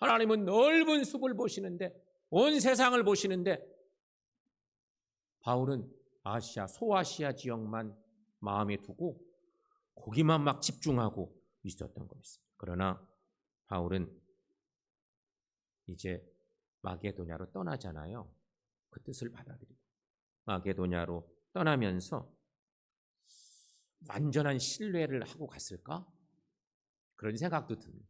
하나님은 넓은 숲을 보시는데, 온 세상을 보시는데 바울은 아시아, 소아시아 지역만 마음에 두고 거기만 막 집중하고 있었던 거였습니다. 그러나 바울은 이제 마게도냐로 떠나잖아요. 그 뜻을 받아들이고 마게도냐로 떠나면서 완전한 신뢰를 하고 갔을까? 그런 생각도 듭니다.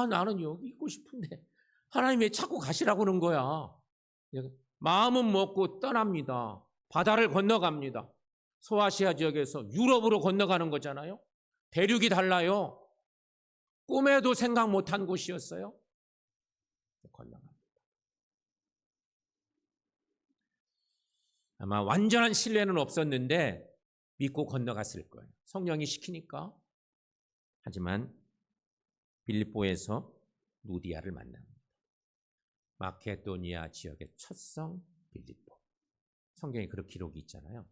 나는 여기 있고 싶은데 하나님이 왜 자꾸 가시라고 하는 거야? 마음은 먹고 떠납니다. 바다를 건너갑니다. 소아시아 지역에서 유럽으로 건너가는 거잖아요. 대륙이 달라요. 꿈에도 생각 못한 곳이었어요. 건너갑니다. 아마 완전한 신뢰는 없었는데 믿고 건너갔을 거예요. 성령이 시키니까. 하지만 빌립보에서 루디아를 만납니다. 마케도니아 지역의 첫 성 빌립보. 성경에 그런 기록이 있잖아요.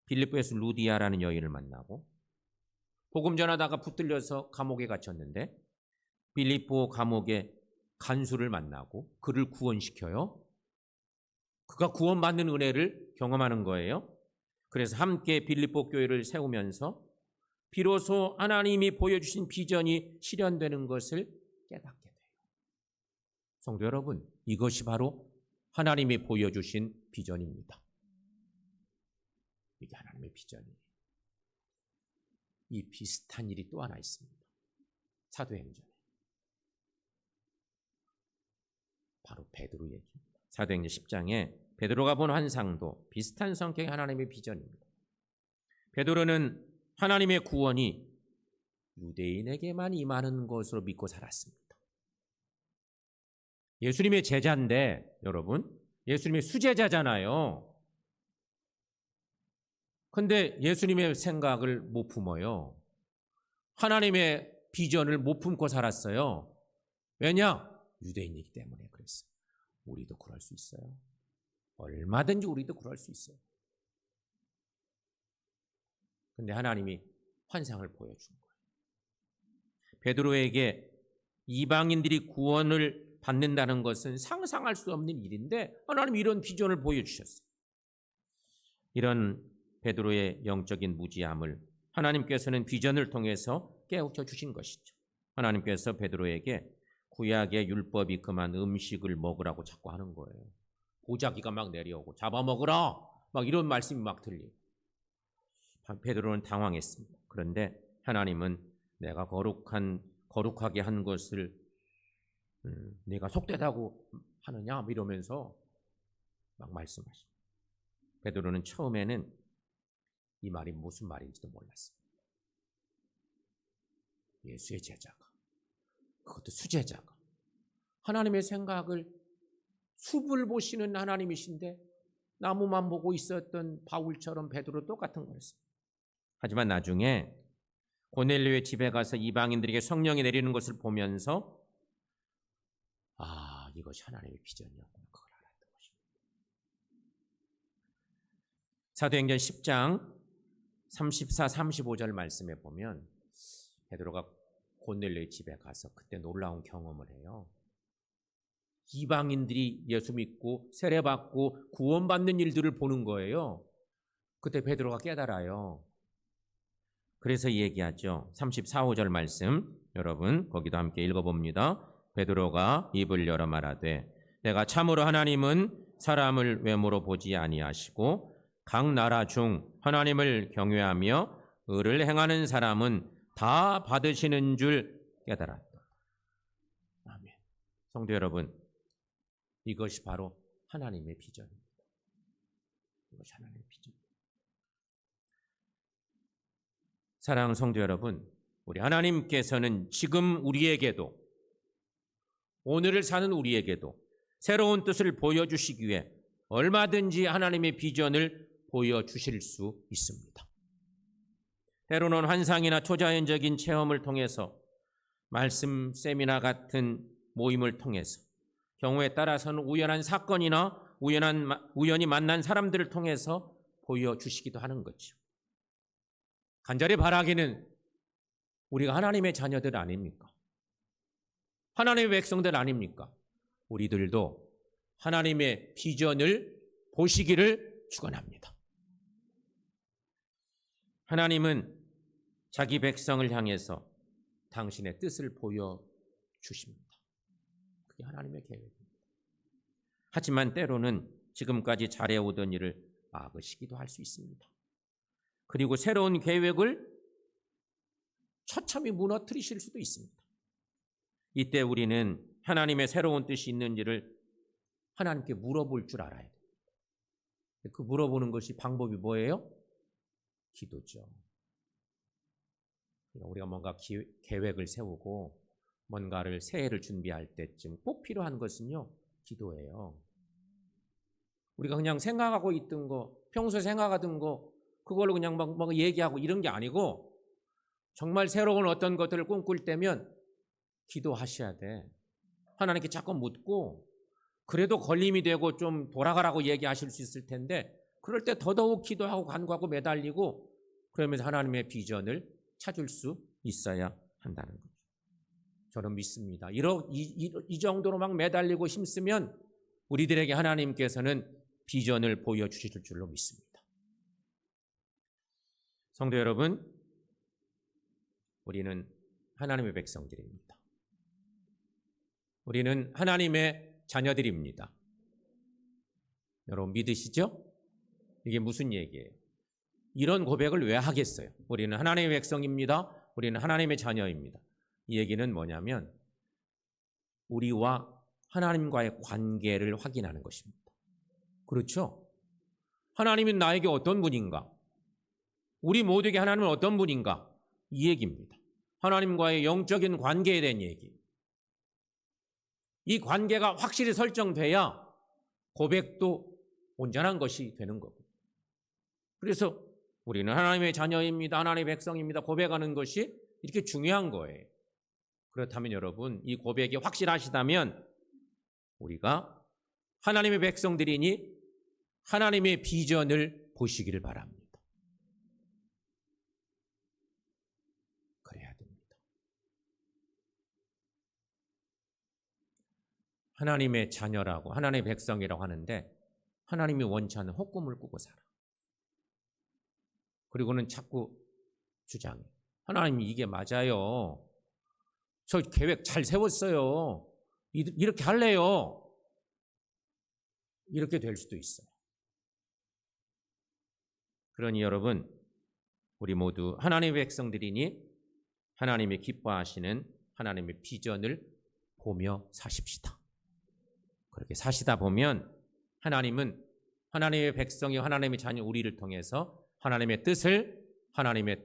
빌립보에서 루디아라는 여인을 만나고 복음 전하다가 붙들려서 감옥에 갇혔는데 빌립보 감옥의 간수를 만나고 그를 구원시켜요. 그가 구원받는 은혜를 경험하는 거예요. 그래서 함께 빌립보 교회를 세우면서 비로소 하나님이 보여주신 비전이 실현되는 것을 깨닫게 돼요. 성도 여러분, 이것이 바로 하나님이 보여주신 비전입니다. 이게 하나님의 비전이에요. 이 비슷한 일이 또 하나 있습니다. 사도행전에. 바로 베드로 얘기입니다. 사도행전 10장에 베드로가 본 환상도 비슷한 성격의 하나님의 비전입니다. 베드로는 하나님의 구원이 유대인에게만 임하는 것으로 믿고 살았습니다. 예수님의 제자인데 여러분, 예수님의 수제자잖아요. 근데 예수님의 생각을 못 품어요. 하나님의 비전을 못 품고 살았어요. 왜냐? 유대인이기 때문에 그랬어요. 우리도 그럴 수 있어요. 얼마든지 우리도 그럴 수 있어요. 근데 하나님이 환상을 보여준 거예요. 베드로에게 이방인들이 구원을 받는다는 것은 상상할 수 없는 일인데 하나님이 이런 비전을 보여주셨어요. 이런 베드로의 영적인 무지함을 하나님께서는 비전을 통해서 깨우쳐 주신 것이죠. 하나님께서 베드로에게 구약의 율법이 그만 음식을 먹으라고 자꾸 하는 거예요. 보자기가 막 내려오고 잡아먹으라 막 이런 말씀이 막 들리고 베드로는 당황했습니다. 그런데 하나님은 내가 거룩하게 한 것을 네가 속되다고 하느냐 이러면서 막 말씀하십니다. 베드로는 처음에는 이 말이 무슨 말인지도 몰랐습니다. 예수의 제자가, 그것도 수제자가 하나님의 생각을 숲을 보시는 하나님이신데 나무만 보고 있었던 바울처럼 베드로 똑같은 거였습니다. 하지만 나중에 고넬료의 집에 가서 이방인들에게 성령이 내리는 것을 보면서 이것이 하나님의 비전이었구나, 그걸 알았던 것입니다. 사도행전 10장 34, 35절 말씀에 보면 베드로가 고넬료의 집에 가서 그때 놀라운 경험을 해요. 이방인들이 예수 믿고 세례받고 구원받는 일들을 보는 거예요. 그때 베드로가 깨달아요. 그래서 얘기하죠. 34, 5절 말씀 여러분 거기도 함께 읽어봅니다. 베드로가 입을 열어 말하되 내가 참으로 하나님은 사람을 외모로 보지 아니하시고 각 나라 중 하나님을 경외하며 의를 행하는 사람은 다 받으시는 줄 깨달았다. 아멘. 성도 여러분, 이것이 바로 하나님의 비전입니다. 이것이 하나님의 비전입니다. 사랑하는 성도 여러분, 우리 하나님께서는 지금 우리에게도 오늘을 사는 우리에게도 새로운 뜻을 보여주시기 위해 얼마든지 하나님의 비전을 보여주실 수 있습니다. 때로는 환상이나 초자연적인 체험을 통해서 말씀 세미나 같은 모임을 통해서 경우에 따라서는 우연한 사건이나 우연히 만난 사람들을 통해서 보여주시기도 하는 거죠. 간절히 바라기는 우리가 하나님의 자녀들 아닙니까? 하나님의 백성들 아닙니까? 우리들도 하나님의 비전을 보시기를 축원합니다. 하나님은 자기 백성을 향해서 당신의 뜻을 보여주십니다. 그게 하나님의 계획입니다. 하지만 때로는 지금까지 잘해오던 일을 막으시기도 할 수 있습니다. 그리고 새로운 계획을 처참히 무너뜨리실 수도 있습니다. 이때 우리는 하나님의 새로운 뜻이 있는지를 하나님께 물어볼 줄 알아야 됩니다. 그 물어보는 것이 방법이 뭐예요? 기도죠. 우리가 뭔가 계획을 세우고 뭔가를 새해를 준비할 때쯤 꼭 필요한 것은요, 기도예요. 우리가 그냥 생각하고 있던 거, 평소에 생각하던 거, 그걸로 그냥 막 얘기하고 이런 게 아니고 정말 새로운 어떤 것들을 꿈꿀 때면 기도하셔야 돼. 하나님께 자꾸 묻고 그래도 걸림이 되고 좀 돌아가라고 얘기하실 수 있을 텐데 그럴 때 더더욱 기도하고 간구하고 매달리고 그러면서 하나님의 비전을 찾을 수 있어야 한다는 거죠. 저는 믿습니다. 이 정도로 막 매달리고 힘쓰면 우리들에게 하나님께서는 비전을 보여주실 줄로 믿습니다. 성도 여러분, 우리는 하나님의 백성들입니다. 우리는 하나님의 자녀들입니다. 여러분 믿으시죠? 이게 무슨 얘기예요? 이런 고백을 왜 하겠어요? 우리는 하나님의 백성입니다. 우리는 하나님의 자녀입니다. 이 얘기는 뭐냐면 우리와 하나님과의 관계를 확인하는 것입니다. 그렇죠? 하나님은 나에게 어떤 분인가? 우리 모두에게 하나님은 어떤 분인가? 이 얘기입니다. 하나님과의 영적인 관계에 대한 얘기. 이 관계가 확실히 설정돼야 고백도 온전한 것이 되는 거고. 그래서 우리는 하나님의 자녀입니다. 하나님의 백성입니다. 고백하는 것이 이렇게 중요한 거예요. 그렇다면 여러분, 이 고백이 확실하시다면 우리가 하나님의 백성들이니 하나님의 비전을 보시기를 바랍니다. 그래야 됩니다. 하나님의 자녀라고, 하나님의 백성이라고 하는데 하나님이 원치 않는 헛꿈을 꾸고 살아. 그리고는 자꾸 주장해. 하나님이 이게 맞아요. 저 계획 잘 세웠어요. 이렇게 할래요. 이렇게 될 수도 있어요. 그러니 여러분, 우리 모두 하나님의 백성들이니 하나님이 기뻐하시는 하나님의 비전을 보며 사십시다. 그렇게 사시다 보면 하나님은 하나님의 백성이 하나님의 자녀 우리를 통해서 하나님의 뜻을, 하나님의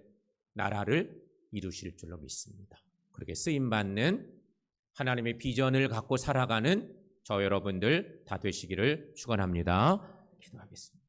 나라를 이루실 줄로 믿습니다. 그렇게 쓰임받는 하나님의 비전을 갖고 살아가는 저 여러분들 다 되시기를 축원합니다. 기도하겠습니다.